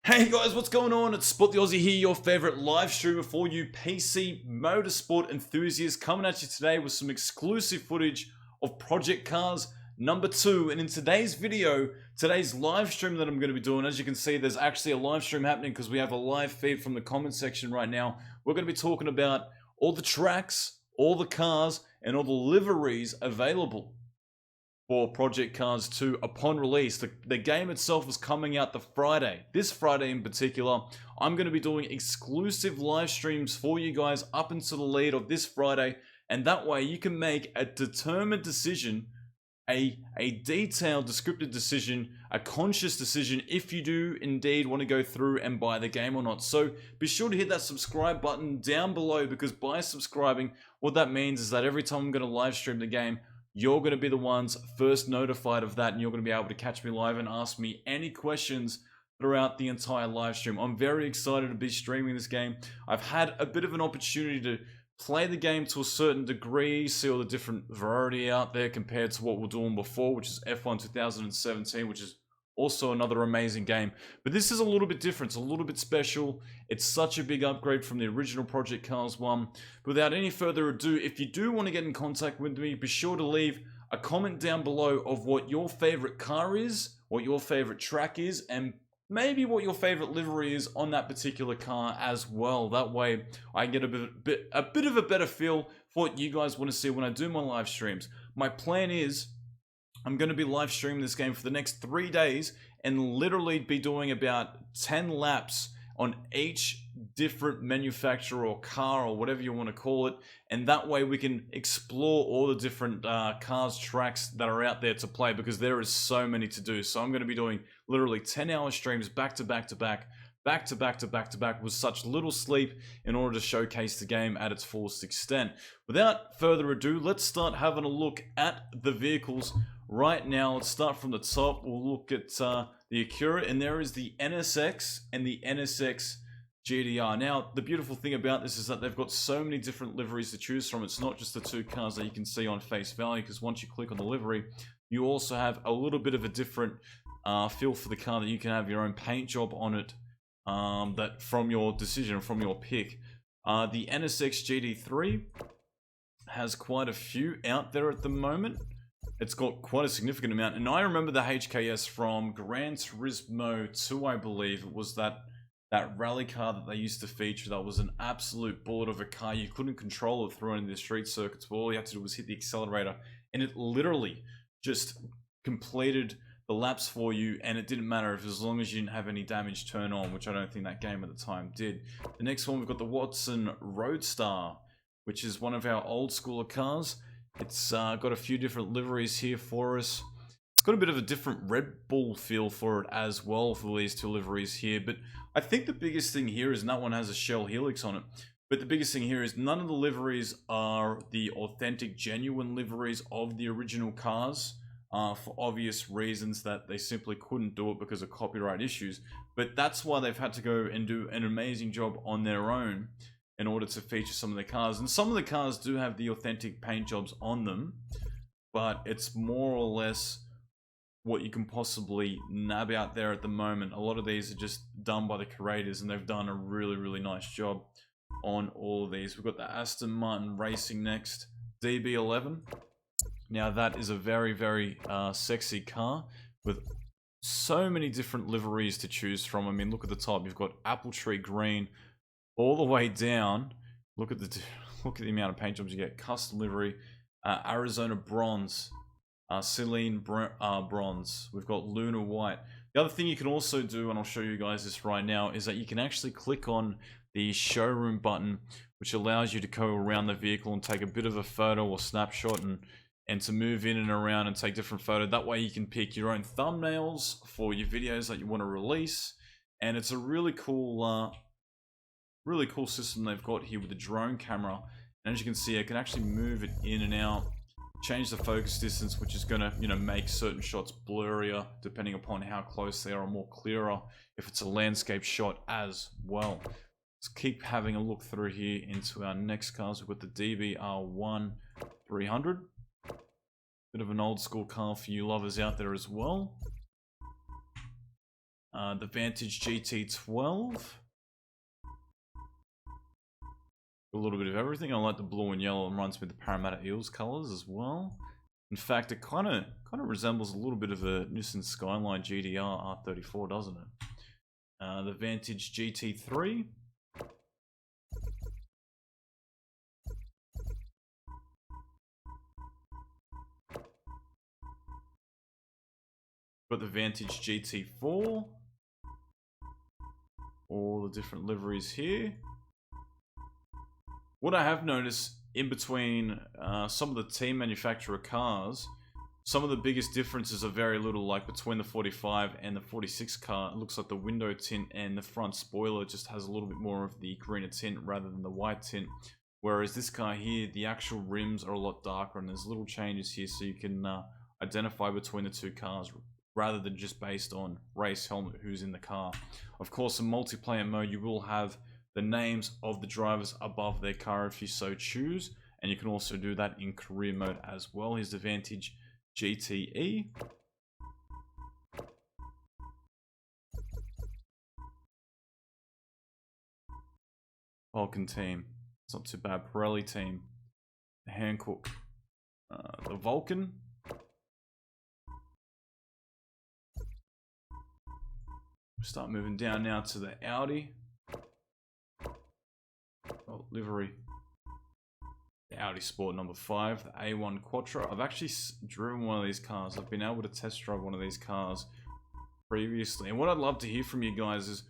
Hey guys, what's going on? It's SpotTheOzzie here, your favorite live streamer for you PC motorsport enthusiasts, coming at you today with some exclusive footage of Project Cars number 2. And in today's video, today's live stream that I'm going to be doing, as you can see, there's actually a live stream happening because we have a live feed from the comment section right now. We're going to be talking about all the tracks, all the cars, and all the liveries available for Project Cars 2 upon release. The game itself is coming out this Friday in particular. I'm going to be doing exclusive live streams for you guys up until the lead of this Friday, and that way you can make a determined decision, a detailed, descriptive decision, a conscious decision if you do indeed want to go through and buy the game or not. So be sure to hit that subscribe button down below, because by subscribing, what that means is that every time I'm going to live stream the game, you're going to be the ones first notified of that, and you're going to be able to catch me live and ask me any questions throughout the entire live stream. I'm very excited to be streaming this game. I've had a bit of an opportunity to play the game to a certain degree, see all the different variety out there compared to what we're doing before, which is F1 2017, which is also another amazing game. But this is a little bit different, it's a little bit special. It's such a big upgrade from the original Project Cars 1. But without any further ado, if you do want to get in contact with me, be sure to leave a comment down below of what your favorite car is, what your favorite track is, and maybe what your favorite livery is on that particular car as well. That way I get a bit of a better feel for what you guys want to see when I do my live streams. My plan is I'm going to be live streaming this game for the next 3 days and literally be doing about 10 laps on each different manufacturer or car or whatever you want to call it, and that way we can explore all the different cars, tracks that are out there to play, because there is so many to do. So I'm going to be doing literally 10-hour streams back to back with such little sleep in order to showcase the game at its fullest extent. Without further ado, let's start having a look at the vehicles right now. Let's start from the top. We'll look at the Acura, and there is the NSX and the NSX GDR. Now, the beautiful thing about this is that they've got so many different liveries to choose from. It's not just the two cars that you can see on face value, because once you click on the livery, you also have a little bit of a different feel for the car, that you can have your own paint job on it, that from your decision, from your pick. The NSX GD3 has quite a few out there at the moment. It's got quite a significant amount, and I remember the HKS from Gran Turismo 2, I believe. It was that rally car that they used to feature. That was an absolute bullet of a car. You couldn't control it through any of the street circuits, but all you had to do was hit the accelerator, and it literally just completed the laps for you, and it didn't matter as long as you didn't have any damage turn on, which I don't think that game at the time did. The next one, we've got the Watson Roadstar, which is one of our old schooler cars. It's got a few different liveries here for us. It's got a bit of a different Red Bull feel for it as well for these two liveries here. But I think the biggest thing here is, and that one has a Shell Helix on it, but the biggest thing here is none of the liveries are the authentic, genuine liveries of the original cars, for obvious reasons that they simply couldn't do it because of copyright issues. But that's why they've had to go and do an amazing job on their own in order to feature some of the cars. And some of the cars do have the authentic paint jobs on them, but it's more or less what you can possibly nab out there at the moment. A lot of these are just done by the creators, and they've done a really nice job on all of these. We've got the Aston Martin Racing next, DB11. Now that is a very sexy car with so many different liveries to choose from. I mean, look at the top. You've got Apple Tree Green all the way down. Look at the amount of paint jobs you get. Custom livery, Arizona Bronze, Celine Bronze. We've got Lunar White. The other thing you can also do, and I'll show you guys this right now, is that you can actually click on the showroom button, which allows you to go around the vehicle and take a bit of a photo or snapshot, and to move in and around and take different photos. That way you can pick your own thumbnails for your videos that you want to release. And it's a really cool system they've got here with the drone camera. And as you can see, I can actually move it in and out, change the focus distance, which is going to, make certain shots blurrier depending upon how close they are, or more clearer if it's a landscape shot as well. Let's keep having a look through here into our next cars. We've got the DBR1 300. Bit of an old school car for you lovers out there as well. The Vantage GT12. A little bit of everything. I like the blue and yellow. It reminds me of the Parramatta Eels colors as well. In fact, it kind of resembles a little bit of a Nissan Skyline GDR R34, doesn't it? The Vantage GT3. Got the Vantage GT4. All the different liveries here. What I have noticed in between some of the team manufacturer cars, some of the biggest differences are very little, like between the 45 and the 46 car. It looks like the window tint and the front spoiler just has a little bit more of the greener tint rather than the white tint. Whereas this car here, the actual rims are a lot darker and there's little changes here so you can identify between the two cars rather than just based on race helmet who's in the car. Of course, in multiplayer mode, you will have the names of the drivers above their car if you so choose, and you can also do that in career mode as well. Here's the Vantage GTE. Vulcan team, it's not too bad. Pirelli team, the Hankook, the Vulcan. Start moving down now to the Audi. Oh, livery. The Audi Sport number 5, the A1 Quattro. I've actually driven one of these cars. I've been able to test drive one of these cars previously. And what I'd love to hear from you guys is,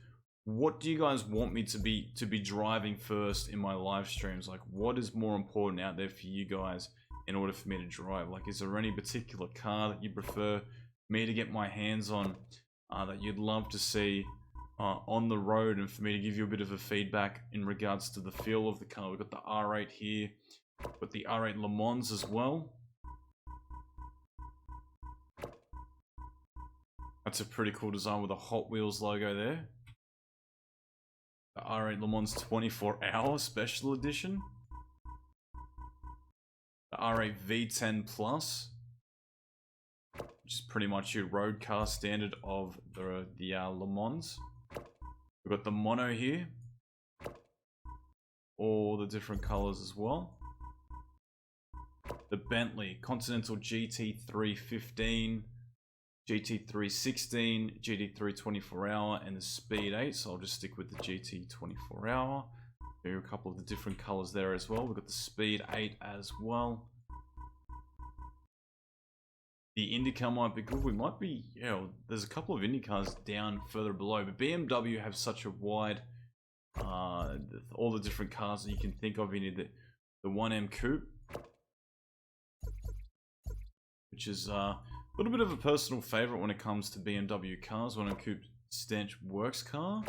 what do you guys want me to be driving first in my live streams? Like, what is more important out there for you guys in order for me to drive? Like, is there any particular car that you prefer me to get my hands on that you'd love to see on the road, and for me to give you a bit of a feedback in regards to the feel of the car? We've got the R8 here, got the R8 Le Mans as well. That's a pretty cool design with a Hot Wheels logo there. The R8 Le Mans 24-hour special edition. The R8 V10 Plus, which is pretty much your road car standard of the Le Mans. We've got the mono here, all the different colors as well. The Bentley Continental GT315, GT316, GT3 24-hour, and the Speed 8. So I'll just stick with the GT 24-hour. There are a couple of the different colors there as well. We've got the Speed 8 as well. The IndyCar might be good. We might be, there's a couple of IndyCars down further below, but BMW have such a wide, all the different cars that you can think of. You need the 1M Coupe, which is a little bit of a personal favorite when it comes to BMW cars. 1M Coupe Stench works car.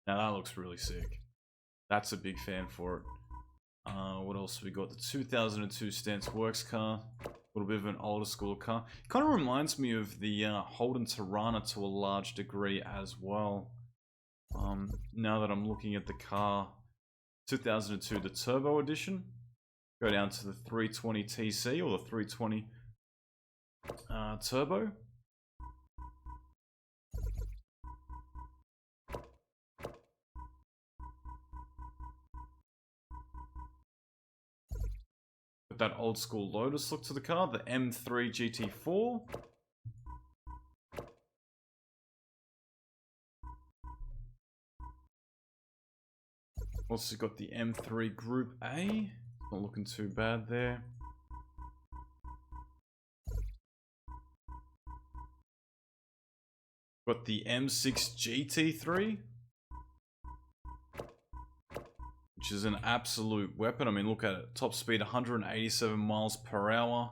Now that looks really sick. That's a big fan for it. What else we got? The 2002 Stance Works car. A little bit of an older school car. Kind of reminds me of the Holden Tirana to a large degree as well. Now that I'm looking at the car, 2002, the Turbo Edition. Go down to the 320 TC or the 320 Turbo. That old school Lotus look to the car, the M3 GT4. Also got the M3 Group A, not looking too bad there. Got the M6 GT3, which is an absolute weapon. I mean, look at it. Top speed 187 miles per hour.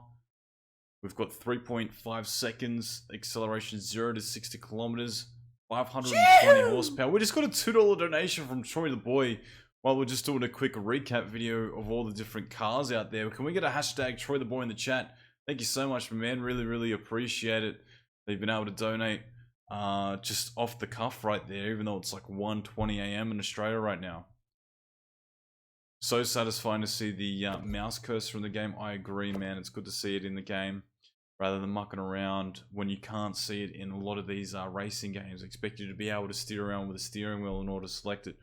We've got 3.5 seconds. Acceleration 0 to 60 kilometers. 520 horsepower. We just got a $2 donation from Troy the Boy while we're just doing a quick recap video of all the different cars out there. Can we get a hashtag Troy the Boy in the chat? Thank you so much, man. Really, really appreciate it. They've been able to donate just off the cuff right there, even though it's like 1:20 AM in Australia right now. So satisfying to see the mouse cursor in the game. I agree, man. It's good to see it in the game. rather than mucking around when you can't see it in a lot of these racing games. I expect you to be able to steer around with a steering wheel in order to select it.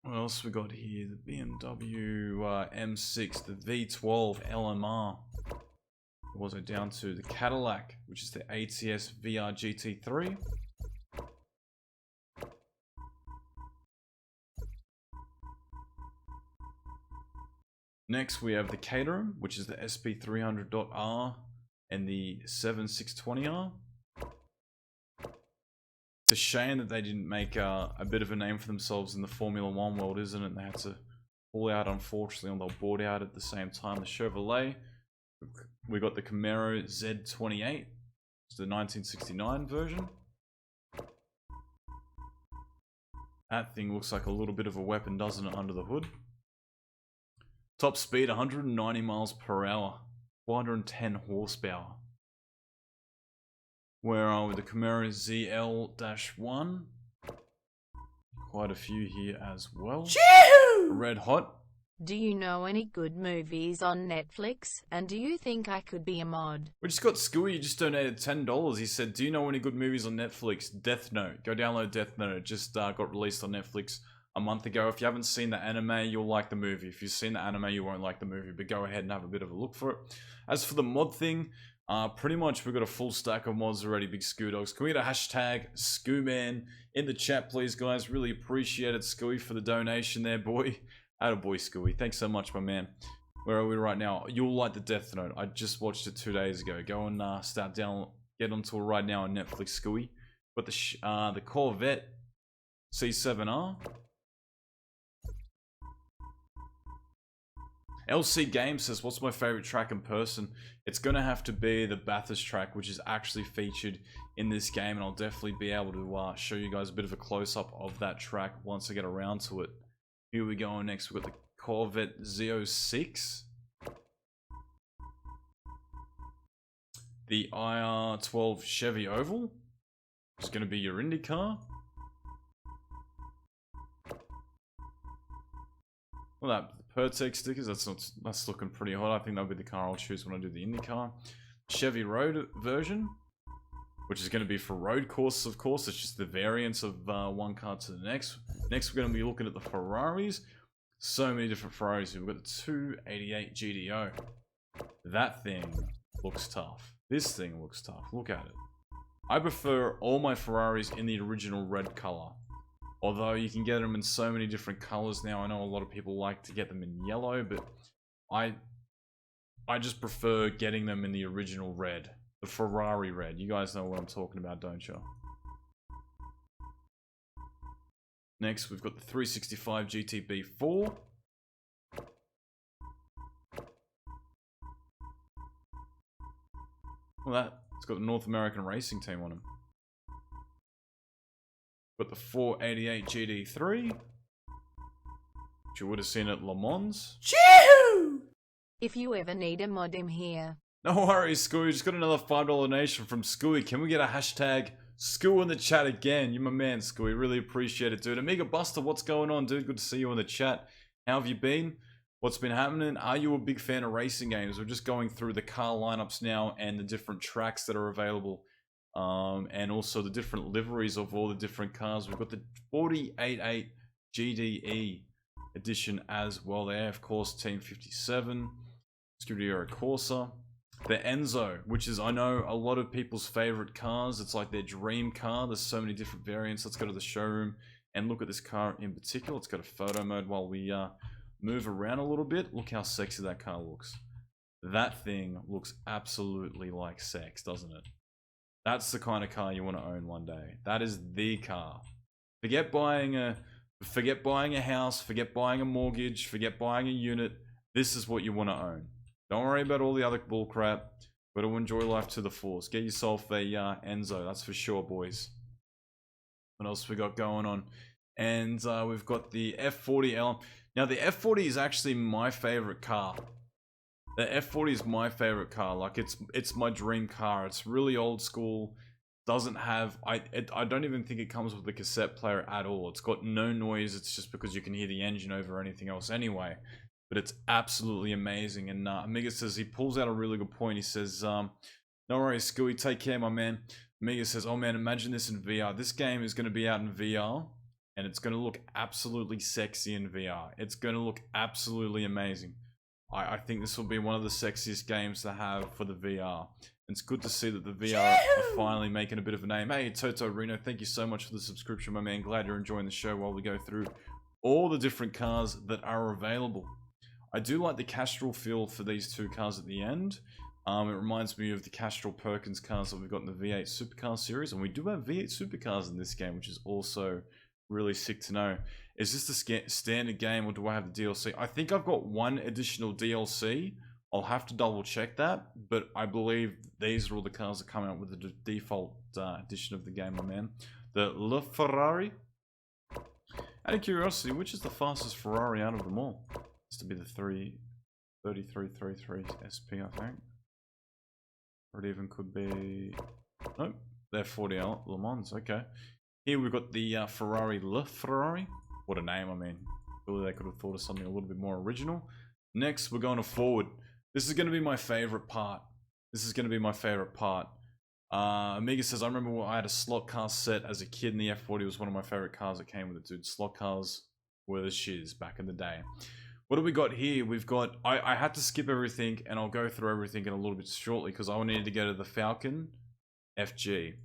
What else we got here? The BMW M6, the V12 LMR. Also down to the Cadillac, which is the ATS VR GT3. Next we have the Caterham, which is the SP300.R and the 7620R. It's a shame that they didn't make a bit of a name for themselves in the Formula One world, isn't it? They had to pull out, unfortunately, and they'll board out at the same time. The Chevrolet, we got the Camaro Z28, it's the 1969 version. That thing looks like a little bit of a weapon, doesn't it, under the hood? Top speed, 190 miles per hour, 410 horsepower. Where are we? The Camaro ZL-1. Quite a few here as well. Choo! Red hot. Do you know any good movies on Netflix? And do you think I could be a mod? We just got Scooey, you just donated $10. He said, do you know any good movies on Netflix? Death Note. Go download Death Note. It just got released on Netflix a month ago. If you haven't seen the anime, you'll like the movie. If you've seen the anime, you won't like the movie. But go ahead and have a bit of a look for it. As for the mod thing, pretty much we've got a full stack of mods already, big Scoo Dogs. Can we get a hashtag ScooMan in the chat, please, guys? Really appreciate it, Scooey, for the donation there, boy. Attaboy, Scooey. Thanks so much, my man. Where are we right now? You'll like the Death Note. I just watched it 2 days ago. Go and get onto it right now on Netflix, Scooey. But the Corvette C7R. LC Game says, what's my favorite track in person? It's gonna have to be the Bathurst track, which is actually featured in this game, and I'll definitely be able to show you guys a bit of a close-up of that track once I get around to it. Here we go next. We've got the Corvette Z06. The IR12 Chevy Oval, which is gonna be your Indy car. Well, that Pertec stickers, that's looking pretty hot. I think that'll be the car I'll choose when I do the IndyCar. Chevy Road version, which is going to be for road courses, of course. It's just the variance of one car to the next. Next, we're going to be looking at the Ferraris. So many different Ferraris. We've got the 288 GDO. That thing looks tough. This thing looks tough. Look at it. I prefer all my Ferraris in the original red color. Although you can get them in so many different colors now. I know a lot of people like to get them in yellow, but I just prefer getting them in the original red. The Ferrari red. You guys know what I'm talking about, don't you? Next, we've got the 365 GTB4. Well, it's got the North American Racing Team on them. Got the 488 GD3, which you would have seen at Le Mans. Choo! If you ever need a mod, I'm here. No worries, Scooey. Just got another $5 donation from Scooey. Can we get a hashtag Scoo in the chat again? You're my man, Scooey. Really appreciate it, dude. Amiga Buster, what's going on, dude? Good to see you in the chat. How have you been? What's been happening? Are you a big fan of racing games? We're just going through the car lineups now and the different tracks that are available. And also the different liveries of all the different cars. We've got the 488 GDE edition as well there. Of course, Team 57, Scuderia Corsa. The Enzo, which is, I know, a lot of people's favorite cars. It's like their dream car. There's so many different variants. Let's go to the showroom and look at this car in particular. Let's go to photo mode while we move around a little bit. Look how sexy that car looks. That thing looks absolutely like sex, doesn't it? That's the kind of car you want to own one day. That is the car. Forget buying a house, forget buying a mortgage, forget buying a unit. This is what you want to own. Don't worry about all the other bullcrap. Got to enjoy life to the fullest. Get yourself a Enzo, that's for sure, boys. What else we got going on? And we've got the F40L. Now, the F40 is actually my favorite car. The F40 is my favorite car. Like, it's my dream car. It's really old school. Doesn't have... I don't even think it comes with a cassette player at all. It's got no noise. It's just because you can hear the engine over anything else anyway. but it's absolutely amazing. And Amiga says, he pulls out a really good point. He says, no worries, Scooey, take care, my man. Amiga says, oh man, imagine this in VR. This game is going to be out in VR, and it's going to look absolutely sexy in VR. It's going to look absolutely amazing. I think this will be one of the sexiest games to have for the VR. It's good to see that the VR are finally making a bit of a name. Hey, Toto Reno, thank you so much for the subscription, my man. Glad you're enjoying the show while we go through all the different cars that are available. I do like the Castrol feel for these two cars at the end. It reminds me of the Castrol Perkins cars that we've got in the V8 Supercar series. And we do have V8 Supercars in this game, which is also really sick to know. Is this the standard game, or do I have the DLC? I think I've got one additional DLC. I'll have to double check that, but I believe these are all the cars that come out with the default edition of the game, my man. The LaFerrari. Out of curiosity, which is the fastest Ferrari out of them all? It's to be the 3333 SP, I think. Or it even could be... Nope, they're 40 Le Mans, okay. Here we've got the Ferrari LaFerrari. What a name, I mean. Really, they could have thought of something a little bit more original. Next, we're going to forward. This is going to be my favorite part. Amiga says, I remember when I had a slot car set as a kid, and the F40 was one of my favorite cars that came with it, dude. Slot cars were the shiz back in the day. What do we got here? We've got... I had to skip everything, and I'll go through everything in a little bit shortly, because I needed to go to the Falcon FG.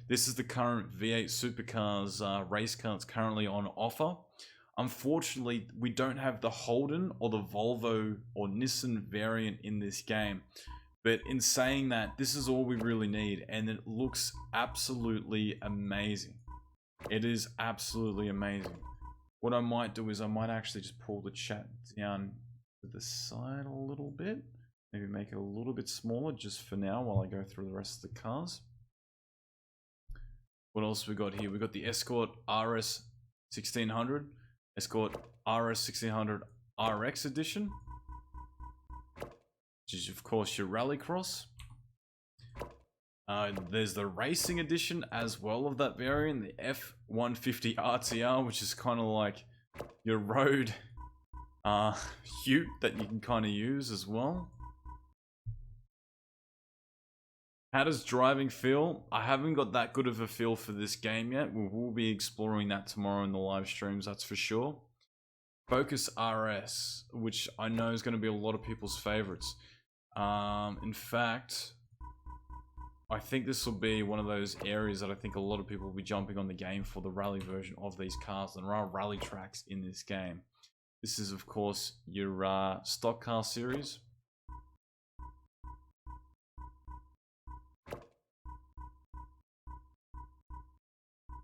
This is the current V8 Supercars race car that's currently on offer. Unfortunately, we don't have the Holden or the Volvo or Nissan variant in this game. But in saying that, this is all we really need, and it looks absolutely amazing. It is absolutely amazing. What I might do is I might actually just pull the chat down to the side a little bit. Maybe make it a little bit smaller just for now while I go through the rest of the cars. What else we got here? We got the Escort RS 1600. Escort RS 1600 RX edition, which is of course your Rallycross. There's the racing edition as well of that variant, the F150 RTR, which is kind of like your road ute that you can kind of use as well. How does driving feel? I haven't got that good of a feel for this game yet. We will be exploring that tomorrow in the live streams, that's for sure. Focus RS, which I know is going to be a lot of people's favorites. In fact, I think this will be one of those areas that I think a lot of people will be jumping on the game for, the rally version of these cars. And there are rally tracks in this game. This is, of course, your stock car series.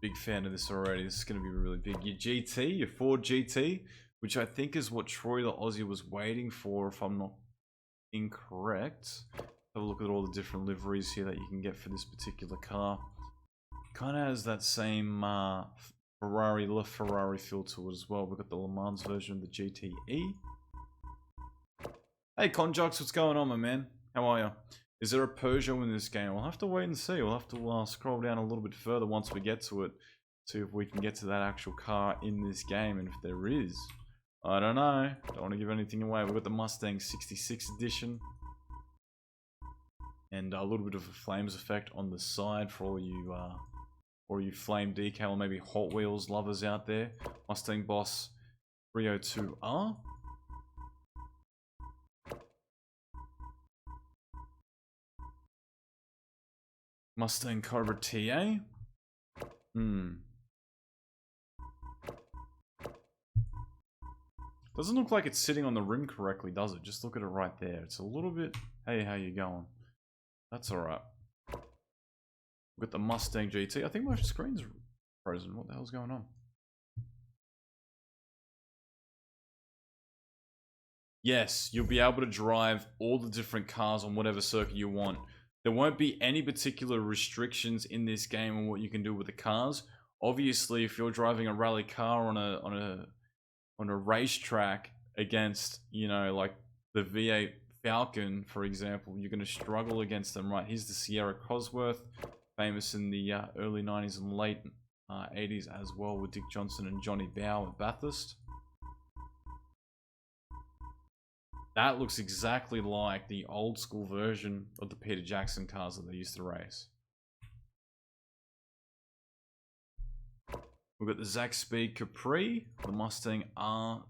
Big fan of this already. This is going to be really big. Your GT, your Ford GT, which I think is what Troy the Aussie was waiting for, if I'm not incorrect. Have a look at all the different liveries here that you can get for this particular car. Kind of has that same Ferrari LaFerrari feel to it as well. We've got the Le Mans version of the GTE. Hey Conjux, what's going on, my man? How are you? Is there a Peugeot in this game? We'll have to wait and see. We'll have to scroll down a little bit further once we get to it. See if we can get to that actual car in this game. And if there is, I don't know. Don't want to give anything away. We've got the Mustang 66 edition. And a little bit of a flames effect on the side for all you flame decal or maybe Hot Wheels lovers out there. Mustang Boss 302R. Mustang Cobra TA. Doesn't look like it's sitting on the rim correctly, does it? Just look at it right there. It's a little bit... Hey, how you going? That's alright. We've got the Mustang GT. I think my screen's frozen. What the hell's going on? Yes, you'll be able to drive all the different cars on whatever circuit you want. There won't be any particular restrictions in this game on what you can do with the cars. Obviously, if you're driving a rally car on a racetrack against, you know, like the V8 Falcon, for example, you're going to struggle against them, right? Here's the Sierra Cosworth, famous in the early 90s and late 80s as well, with Dick Johnson and Johnny Bow at Bathurst. That looks exactly like the old school version of the Peter Jackson cars that they used to race. We've got the Zach Speed Capri, the Mustang RTR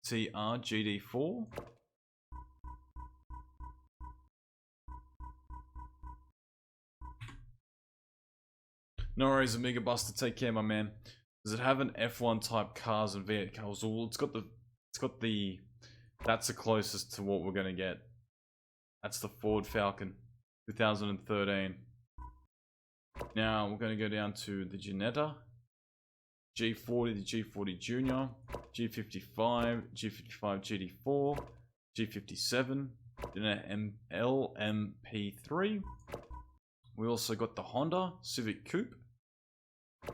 GD4. No worries, Amiga Buster. Take care, my man. Does it have an F1 type cars and vehicles? Well, it's got the. That's the closest to what we're gonna get. That's the Ford Falcon, 2013. Now we're gonna go down to the Ginetta, G40, the G40 Junior, G55, G55 GD4, G57, Ginetta LMP3. We also got the Honda Civic Coupe,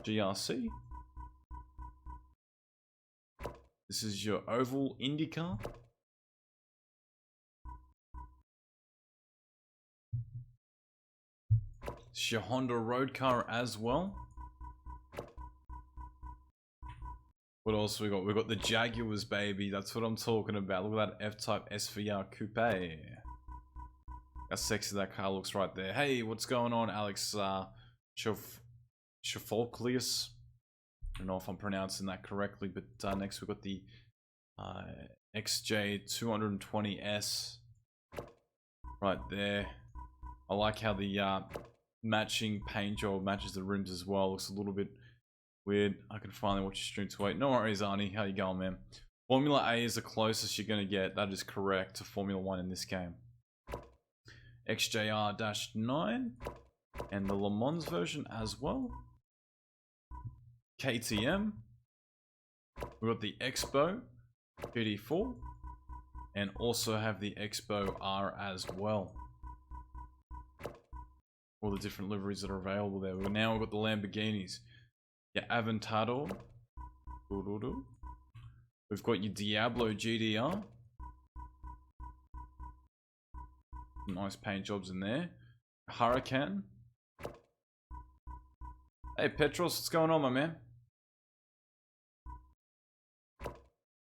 GRC. This is your oval IndyCar. It's your Honda road car as well. What else we got? We got the Jaguars, baby. That's what I'm talking about. Look at that F-Type SVR Coupe. How sexy that car looks right there. Hey, what's going on, Alex Chafolklius? I don't know if I'm pronouncing that correctly, but next we've got the XJ220S right there. I like how the matching paint job matches the rims as well. Looks a little bit weird. I can finally watch your stream to wait. No worries, Arnie. How you going, man? Formula A is the closest you're going to get. That is correct to Formula 1 in this game. XJR-9 and the Le Mans version as well. KTM. We've got the Expo GD4 and also have the Expo R as well. All the different liveries that are available there. Now we've got the Lamborghinis. Your Aventador. We've got your Diablo GDR. Nice paint jobs in there. Huracan. Hey Petros, what's going on, my man?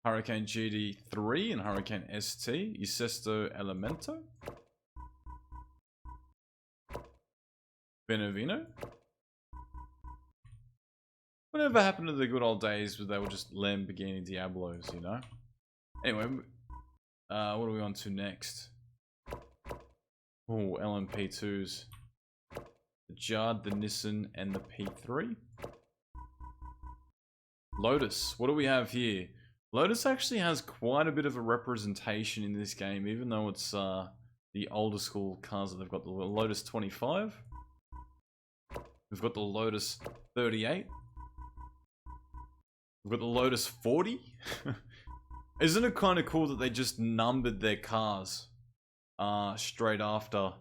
Huracan GD3 and Huracan ST. Your Sesto Elemento. Benevino. Whatever happened to the good old days where they were just Lamborghini Diablos, you know? Anyway, what are we on to next? Oh, LMP2s. The Judd, the Nissan, and the P3. Lotus. What do we have here? Lotus actually has quite a bit of a representation in this game, even though it's the older school cars that they've got. The Lotus 25. We've got the Lotus 38. We've got the Lotus 40. Isn't it kind of cool that they just numbered their cars straight after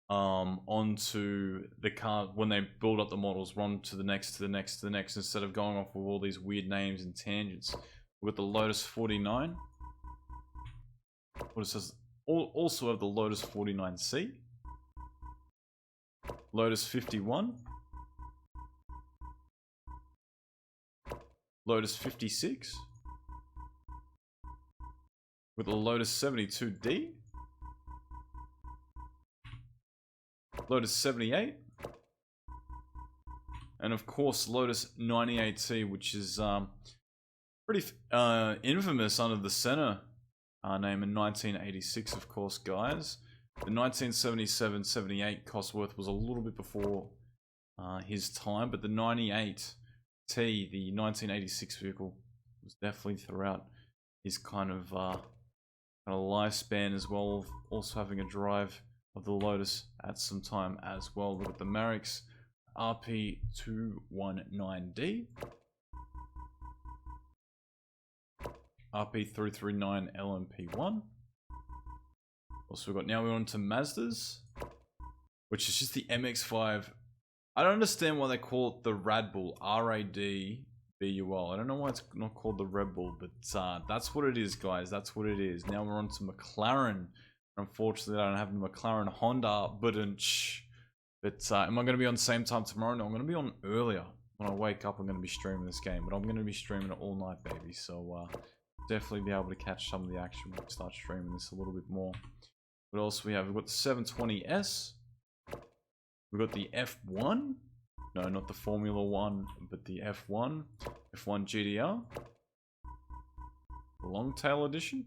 onto the car when they build up the models, run to the next, to the next, to the next, instead of going off with all these weird names and tangents. We've got the Lotus 49. What it says, also have the Lotus 49C. Lotus 51. Lotus 56. With the Lotus 72D. Lotus 78. And of course Lotus 98T, which is pretty infamous under the Senna name in 1986, of course, guys. The 1977-78 Cosworth was a little bit before his time, but the 98T, the 1986 vehicle, was definitely throughout his kind of lifespan as well, of also having a drive of the Lotus at some time as well. Look at the Marix RP219D, RP339 LMP1. Also we've got, now we're on to Mazdas, which is just the MX-5. I don't understand why they call it the Rad Bull, R-A-D-B-U-L. I don't know why it's not called the Red Bull, but that's what it is, guys. That's what it is. Now we're on to McLaren. Unfortunately, I don't have the McLaren Honda, but am I going to be on the same time tomorrow? No, I'm going to be on earlier. When I wake up, I'm going to be streaming this game, but I'm going to be streaming it all night, baby. So definitely be able to catch some of the action when we start streaming this a little bit more. What else we have? We've got the 720S. We've got the F1. No, not the Formula 1, but the F1. F1 GTR. The Longtail Edition.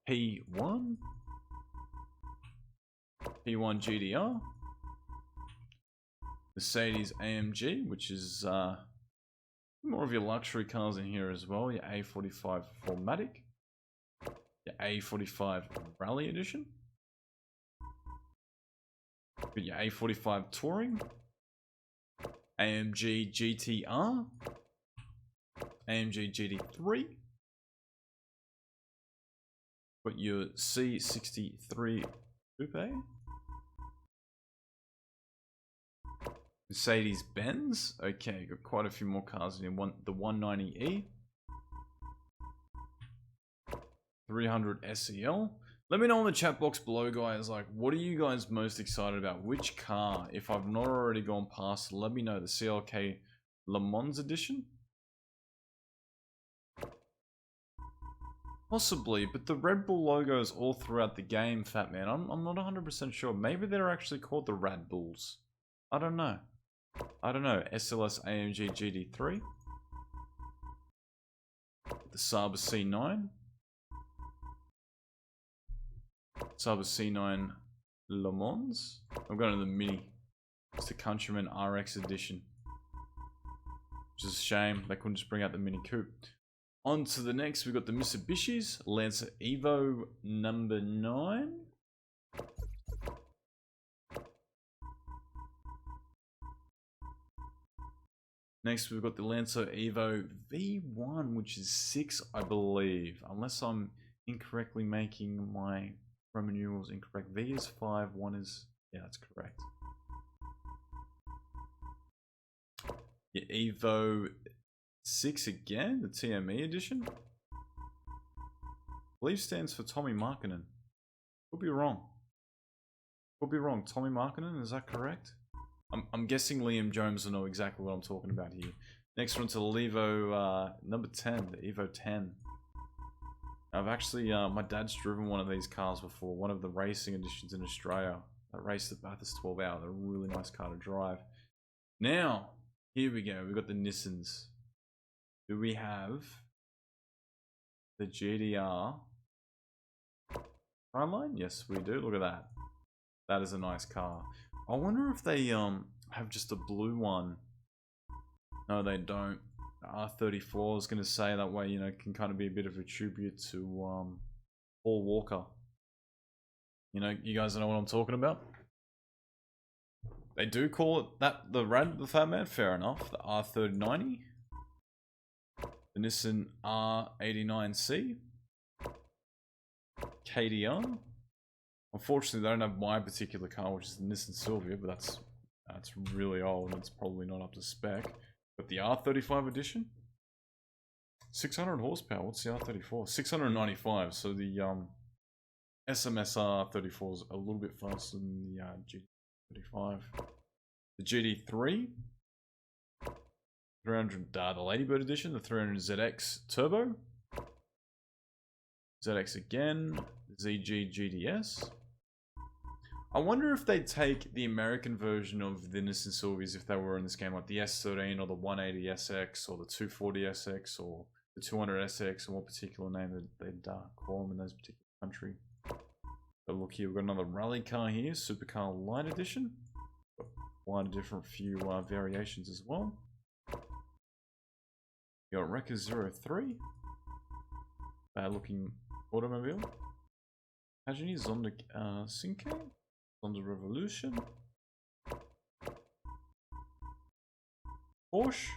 P1. P1 GTR. Mercedes AMG, which is more of your luxury cars in here as well. Your A45 4MATIC. Your A45 Rally Edition. Got your A45 Touring. AMG GTR. AMG GT3. Got your C63 Coupe. Mercedes Benz. Okay, got quite a few more cars in here. The 190E. 300 SEL. Let me know in the chat box below, guys, like, what are you guys most excited about? Which car? If I've not already gone past, let me know. The CLK Le Mans Edition? Possibly, but the Red Bull logo is all throughout the game, Fat Man. I'm not 100% sure. Maybe they're actually called the Rad Bulls. I don't know. SLS AMG GT3. The Saab C9. Saab C9 Le Mans. I'm going to the Mini. It's the Countryman RX Edition. Which is a shame. They couldn't just bring out the Mini Coupe. On to the next, we've got the Mitsubishis. Lancer Evo number 9. Next, we've got the Lancer Evo V1, which is 6, I believe. Unless I'm incorrectly making my Roman numerals incorrect. V is 5, 1 is... yeah, that's correct. Your Evo 6 again, the TME edition. I believe stands for Tommy Markkinen. Could be wrong. Tommy Markkinen, is that correct? I'm guessing Liam Jones will know exactly what I'm talking about here. Next one to the Evo number 10, the Evo 10. I've actually, my dad's driven one of these cars before, one of the racing editions in Australia. I raced at Bathurst 12 Hour. They're a really nice car to drive. Now, here we go. We've got the Nissans. Do we have the GTR Timeline? Yes, we do. Look at that. That is a nice car. I wonder if they have just a blue one. No, they don't. The R34, I was going to say, that way, you know, can kind of be a bit of a tribute to Paul Walker. You know, you guys know what I'm talking about? They do call it that, the Fat Man, fair enough. The R3090. The Nissan R89C. KDR. Unfortunately, they don't have my particular car, which is the Nissan Silvia, but that's really old and it's probably not up to spec. But the R35 edition, 600 horsepower. What's the R34? 695. So the SMS R34 is a little bit faster than the GT35. The GT3, 300, the Ladybird edition, the 300 ZX Turbo, ZX again, ZG GTS. I wonder if they'd take the American version of the Nissan Silvias if they were in this game, like the S13 or the 180SX or the 240SX or the 200SX, or what particular name they'd call them in those particular country. But look here, we've got another rally car here, Supercar Light Edition. Quite a different few variations as well. You got Wrecker 03. Bad looking automobile. Pagani Zonda Cinque. Zonda Revolution. Porsche.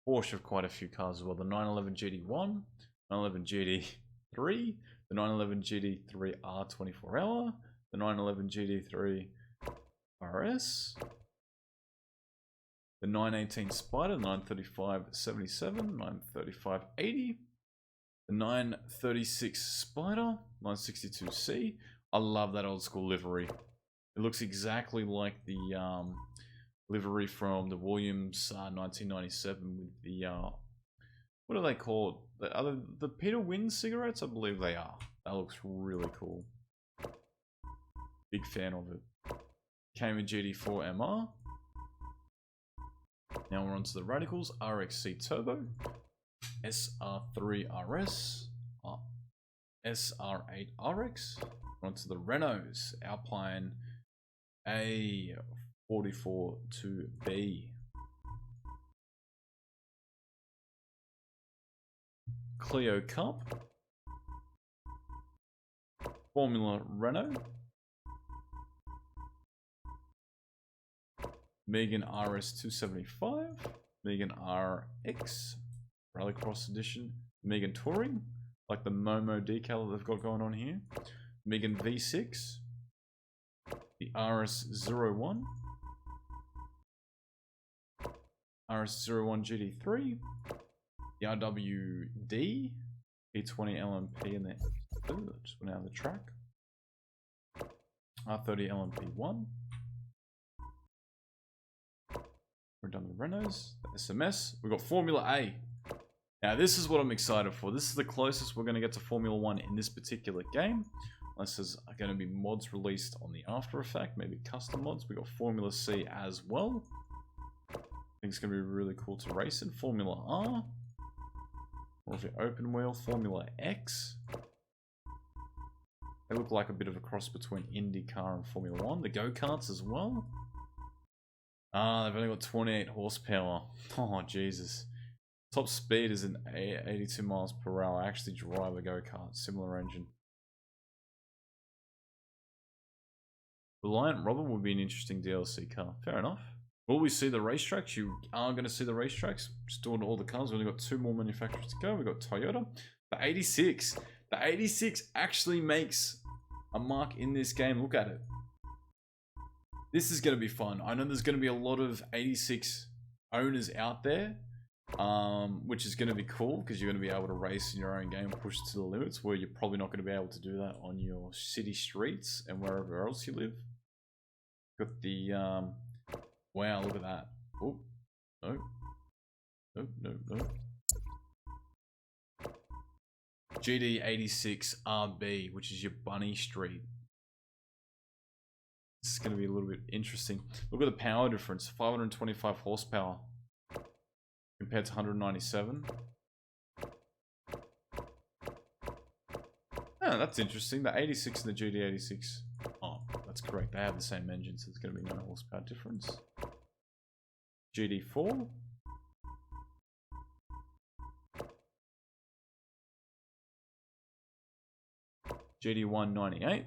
Porsche have quite a few cars as well. The 911 GT1, 911 GT3, the 911 GT3 R24L, the 911 GT3 RS, the 918 Spider, 935 77, 935 80, the 936 Spider, 962C. I love that old school livery. It looks exactly like the livery from the Williams 1997 with the What are they called? Are they the Peter Wynn cigarettes? I believe they are. That looks really cool. Big fan of it. Came in GT4 MR. Now we're on to the Radicals. RXC Turbo. SR3 RS. SR8 RX. We're on to the Renaults. Alpine A44-2B. Clio Cup. Formula Renault. Megan RS 275. Megan RX. Rallycross Edition. Megan Touring. Like the Momo decal that they've got going on here. Megan V6. The RS01. RS01 GT3. The RWD. P20 LMP in there. Ooh, that just went out of the track. R30 LMP1. We're done with Renaults. The SMS. We've got Formula A. Now this is what I'm excited for. This is the closest we're going to get to Formula 1 in this particular game. Unless there's going to be mods released on the After Effect. Maybe custom mods. We've got Formula C as well. I think it's going to be really cool to race in. Formula R. Or if you're open wheel. Formula X. They look like a bit of a cross between IndyCar and Formula 1. The go-karts as well. Ah, they've only got 28 horsepower. Oh, Jesus. Top speed is an 82 miles per hour. I actually drive a go-kart. Similar engine. Reliant Robin would be an interesting DLC car. Fair enough. Will we see the racetracks? You are going to see the racetracks. Just doing all the cars. We've only got 2 more manufacturers to go. We've got Toyota. The 86. The 86 actually makes a mark in this game. Look at it. This is going to be fun. I know there's going to be a lot of 86 owners out there, which is going to be cool because you're going to be able to race in your own game, push it to the limits, where you're probably not going to be able to do that on your city streets and wherever else you live. Got the, wow, look at that. Oh, no. No, no, no. GD86 RB, which is your Bunny Street. This is going to be a little bit interesting. Look at the power difference. 525 horsepower compared to 197. Oh, that's interesting. The 86 and the GD86. Oh, that's correct. They have the same engine, so there's going to be no horsepower difference. GD4. GD198.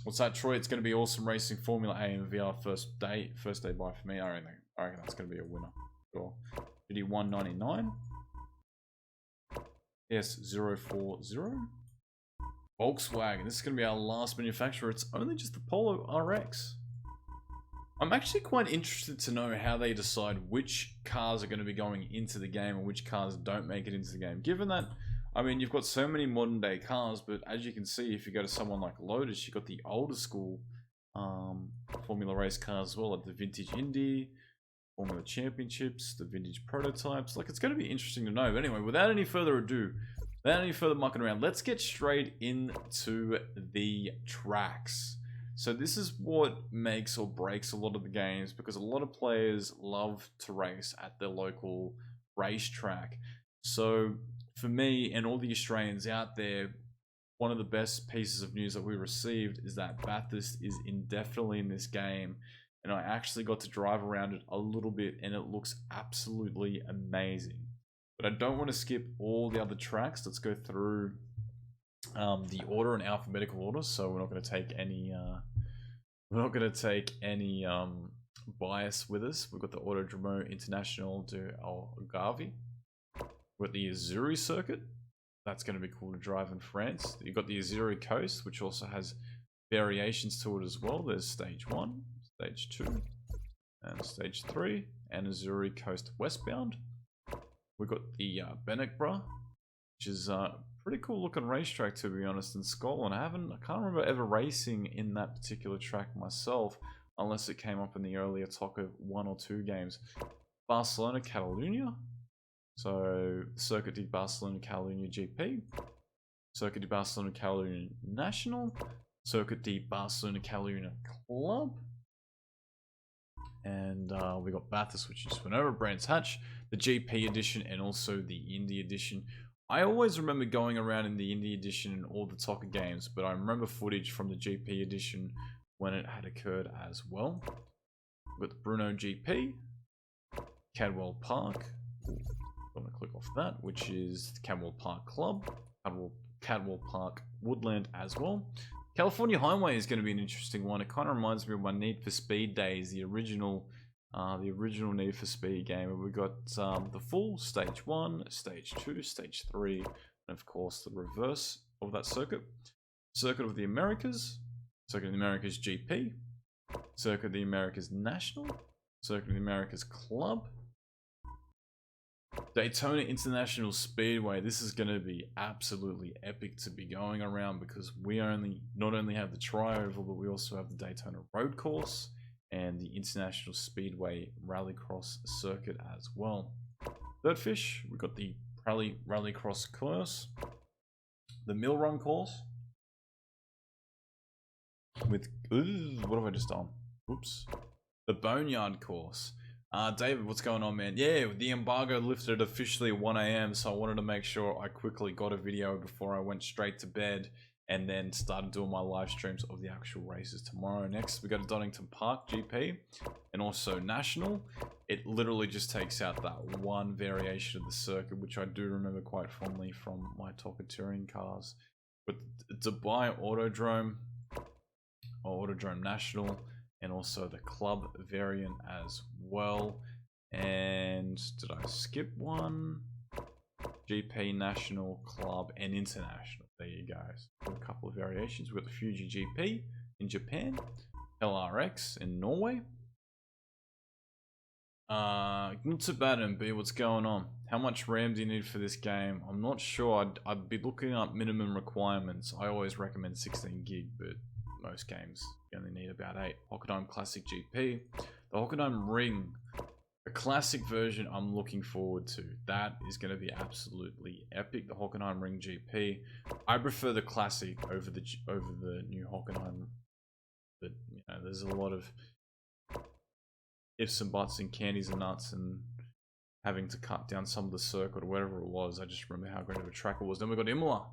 What's that, Troy? It's going to be awesome racing Formula A in VR first day buy for me. I reckon that's going to be a winner. Sure. GD199. S040. Volkswagen. This is going to be our last manufacturer. It's only just the Polo RX. I'm actually quite interested to know how they decide which cars are going to be going into the game and which cars don't make it into the game. Given that, I mean, you've got so many modern day cars, but as you can see, if you go to someone like Lotus, you've got the older school Formula race cars as well, like the vintage Indy, Formula Championships, the vintage prototypes. Like, it's going to be interesting to know. But anyway, without any further ado, without any further mucking around, let's get straight into the tracks. So this is what makes or breaks a lot of the games, because a lot of players love to race at their local racetrack. So for me and all the Australians out there, one of the best pieces of news that we received is that Bathurst is indefinitely in this game, and I actually got to drive around it a little bit and it looks absolutely amazing. But I don't want to skip all the other tracks. Let's go through the order in alphabetical order, so we're not going to take any bias with us. We've got the Autodromo International de Algarve. We've got the Azuri circuit. That's going to be cool to drive in France. You've got the Azuri coast, which also has variations to it as well. There's stage 1, stage 2, and stage 3, and Azuri coast westbound. We've got the Benekbra, which is a pretty cool looking racetrack, to be honest, in Scotland. I can't remember ever racing in that particular track myself, unless it came up in the earlier TOCA 1 or 2 games. Barcelona, Catalunya. So Circuit de Barcelona Catalunya GP, Circuit de Barcelona Catalunya National, Circuit de Barcelona Catalunya Club, and we got Bathurst, which is whenever Brands Hatch, the GP edition, and also the Indy edition. I always remember going around in the Indy edition and all the TOCA games, but I remember footage from the GP edition when it had occurred as well. With Bruno GP, Cadwell Park, I'm going to click off that, which is the Cadwell Park Club, Cadwell Park Woodland as well. California Highway is going to be an interesting one. It kind of reminds me of my Need for Speed days, the original Need for Speed game. We got the full Stage 1, Stage 2, Stage 3, and of course the reverse of that circuit. Circuit of the Americas, Circuit of the Americas GP, Circuit of the Americas National, Circuit of the Americas Club, Daytona International Speedway. This is going to be absolutely epic to be going around because we not only have the Tri-Oval, but we also have the Daytona Road Course and the International Speedway Rallycross Circuit as well. Third fish, we've got the Rallycross course, the Mill Run course, with, what have I just done? Oops. The Boneyard course. David, what's going on, man? Yeah, the embargo lifted officially at 1 AM, so I wanted to make sure I quickly got a video before I went straight to bed and then started doing my live streams of the actual races tomorrow. Next, we got a Donington Park GP and also National. It literally just takes out that one variation of the circuit, which I do remember quite fondly from my TOCA touring cars. But Dubai Autodrome, or Autodrome National, and also the club variant as well. And did I skip one? GP, National, Club, and International. There you go. So a couple of variations. We've got the Fuji GP in Japan, LRX in Norway. Not too bad, MB. What's going on? How much RAM do you need for this game? I'm not sure. I'd be looking up minimum requirements. I always recommend 16 gig, but most games you only need about 8. Hockenheim Classic GP, the Hockenheim Ring, a classic version I'm looking forward to. That is going to be absolutely epic. The Hockenheim Ring GP. I prefer the classic over the new Hockenheim, but you know, there's a lot of ifs and buts and candies and nuts and having to cut down some of the circuit or whatever it was. I just remember how great of a track it was. Then we got Imola.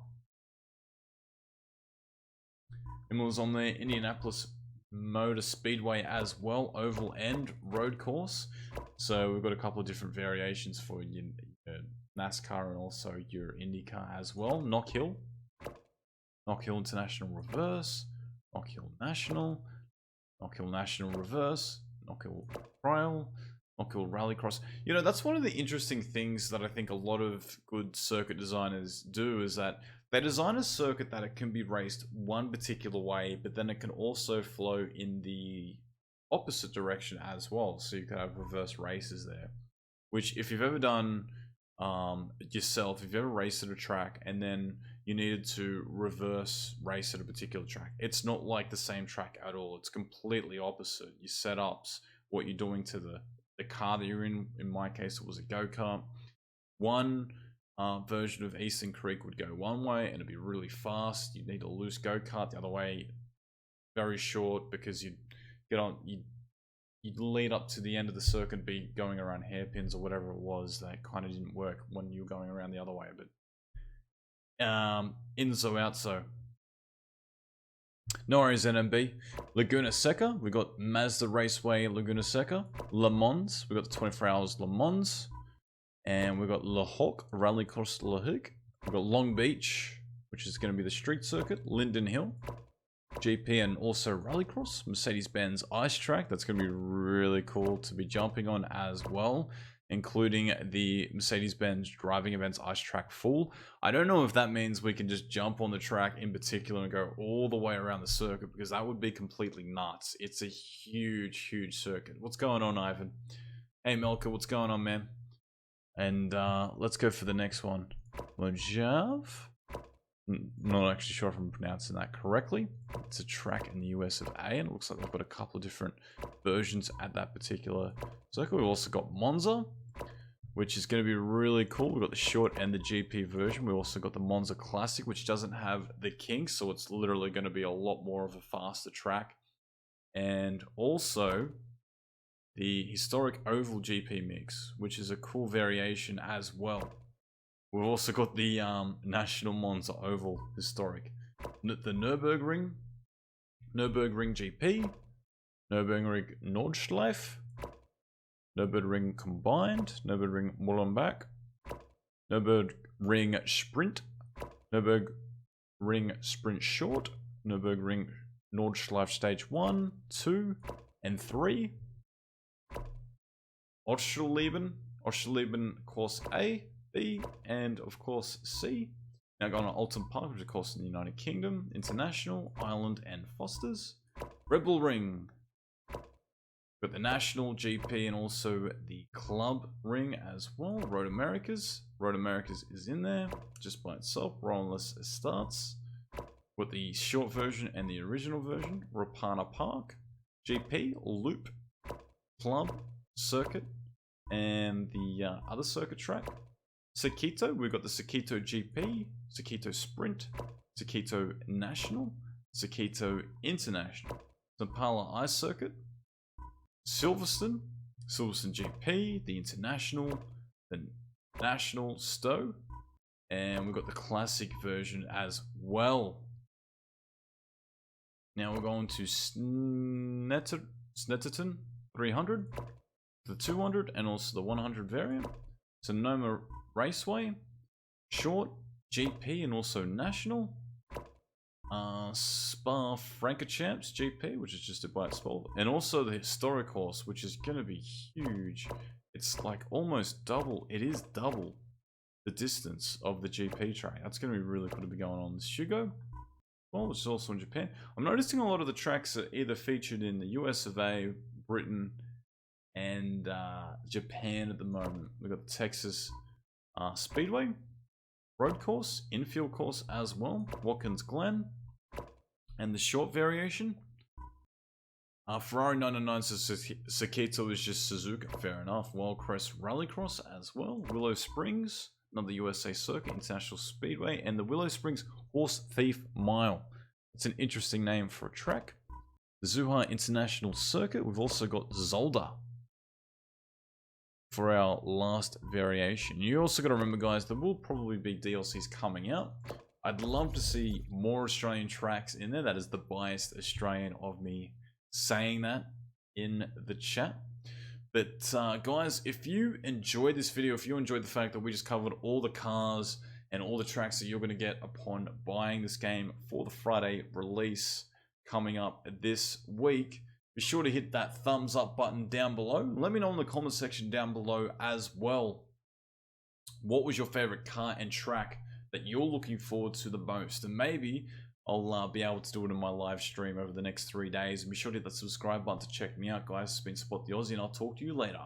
Imola's on there. Indianapolis Motor Speedway as well, oval and road course. So we've got a couple of different variations for your NASCAR and also your IndyCar as well. Knock Hill International Reverse, Knock Hill National Reverse, Knock Hill Trial, Knock Hill Rallycross. You know, that's one of the interesting things that I think a lot of good circuit designers do, is that they design a circuit that it can be raced one particular way, but then it can also flow in the opposite direction as well. So you can have reverse races there, which if you've ever done yourself, if you've ever raced at a track and then you needed to reverse race at a particular track, it's not like the same track at all. It's completely opposite. Your setups, what you're doing to the car that you're in my case, it was a go-kart. One version of Eastern Creek would go one way and it'd be really fast. You'd need a loose go-kart. The other way, very short, because you'd lead up to the end of the circuit and be going around hairpins or whatever it was. That kind of didn't work when you were going around the other way. But in so out so. No worries, NMB. Laguna Seca, we got Mazda Raceway Laguna Seca. Le Mans, we got the 24 Hours Le Mans. And we've got Le Hoc, Rallycross Le Hoc. We've got Long Beach, which is going to be the street circuit. Linden Hill, GP, and also Rallycross. Mercedes-Benz Ice Track. That's going to be really cool to be jumping on as well, including the Mercedes-Benz Driving Events Ice Track Full. I don't know if that means we can just jump on the track in particular and go all the way around the circuit, because that would be completely nuts. It's a huge, huge circuit. What's going on, Ivan? Hey, Melka, what's going on, man? And let's go for the next one. Mojav? Not actually sure if I'm pronouncing that correctly. It's a track in the US of A, and it looks like they've got a couple of different versions at that particular circuit. We've also got Monza, which is going to be really cool. We've got the short and the GP version. We also got the Monza Classic, which doesn't have the king, so it's literally going to be a lot more of a faster track. And also the historic oval GP mix, which is a cool variation as well. We've also got the National Monza Oval Historic, the Nürburgring GP, Nürburgring Nordschleife, Nürburgring Combined, Nürburgring Molenbeek, Nürburgring Sprint, Nürburgring Sprint Short, Nürburgring Nordschleife Stage 1, 2, and 3, Oscherleben Course A, B, and of course C. Now going on Alton Park, which is of course in the United Kingdom, International, Ireland, and Foster's. Red Bull Ring. Got the National GP and also the Club Ring as well. Road Americas. Road Americas is in there just by itself. Rollingless starts. Got the short version and the original version. Rapana Park, GP, Loop, Club, Circuit, and the other circuit track. Sakito, we've got the Sakito GP, Sakito Sprint, Sakito National, Sakito International, Zampala Ice Circuit, Silverstone GP, the International, the National Stowe, and we've got the classic version as well. Now we're going to Snetterton 300, the 200, and also the 100 variant. Sonoma Raceway, Short, GP, and also National. Spa Francorchamps GP, which is just a bite spot, and also the historic course, which is going to be huge. It's like almost double. It is double the distance of the GP track. That's going to be really cool to be going on. The Shugo, well, which is also in Japan. I'm noticing a lot of the tracks are either featured in the US of A, Britain, and Japan at the moment. We've got the Texas Speedway road course, infield course as well, Watkins Glen, and the short variation. Ferrari 999 says Sakito is just Suzuka, fair enough. Wildcrest Rallycross as well, Willow Springs, another USA Circuit, International Speedway, and the Willow Springs Horse Thief Mile. It's an interesting name for a track. The Zuhai International Circuit, we've also got Zolder for our last variation. You also got to remember, guys, there will probably be DLCs coming out. I'd love to see more Australian tracks in there. That is the biased Australian of me saying that in the chat. But guys, if you enjoyed this video, if you enjoyed the fact that we just covered all the cars and all the tracks that you're going to get upon buying this game for the Friday release coming up this week, be sure to hit that thumbs up button down below. Let me know in the comment section down below as well. What was your favorite car and track that you're looking forward to the most? And maybe I'll be able to do it in my live stream over the next 3 days. And be sure to hit that subscribe button to check me out, guys. It's been SpotTheOzzie, and I'll talk to you later.